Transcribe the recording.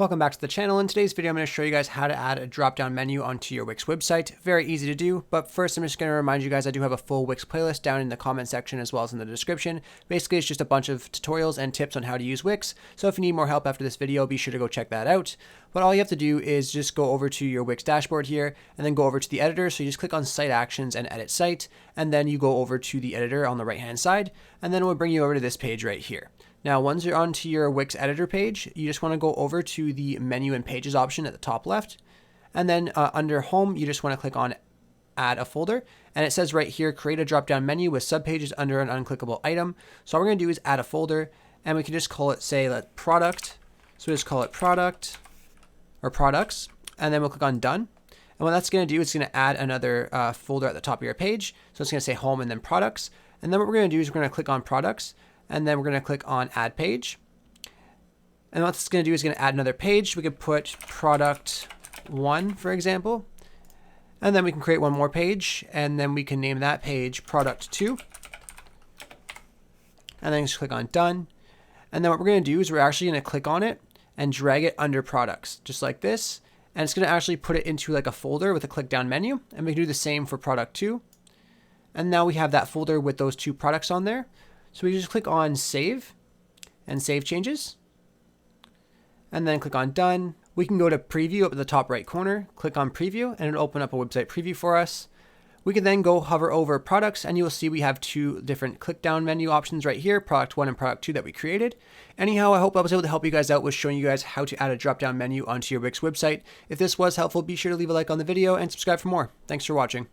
Welcome back to the channel. In today's video, I'm going to show you guys how to add a drop-down menu onto your Wix website. Very easy to do, but first I'm just going to remind you guys I do have a full Wix playlist down in the comment section as well as in the description. Basically, it's just a bunch of tutorials and tips on how to use Wix, so if you need more help after this video, be sure to go check that out. But all you have to do is just go over to your Wix dashboard here, and then go over to the editor. So you just click on Site Actions and Edit Site, and then you go over to the editor on the right-hand side, and then it will bring you over to this page right here. Now, once you're onto your Wix editor page, you just want to go over to the menu and pages option at the top left. And then under home, you just want to click on add a folder. And it says right here, create a drop-down menu with subpages under an unclickable item. So all we're going to do is add a folder, and we can just call it, say, product. So we just call it product or products, and then we'll click on done. And what that's going to do is it's going to add another folder at the top of your page. So it's going to say home and then products. And then what we're going to do is we're going to click on products, and then we're going to click on add page. And what it's going to do is going to add another page. We could put product 1, for example. And then we can create one more page, and then we can name that page product 2. And then just click on done. And then what we're going to do is we're actually going to click on it and drag it under products, just like this. And it's going to actually put it into like a folder with a click down menu. And we can do the same for product 2. And now we have that folder with those two products on there. So we just click on save and save changes, and then click on done. We can go to preview up at the top right corner, click on preview, and it'll open up a website preview for us. We can then go hover over products, and you'll see we have two different click down menu options right here, product 1 and product 2 that we created. Anyhow, I hope I was able to help you guys out with showing you guys how to add a drop down menu onto your Wix website. If this was helpful, be sure to leave a like on the video and subscribe for more. Thanks for watching.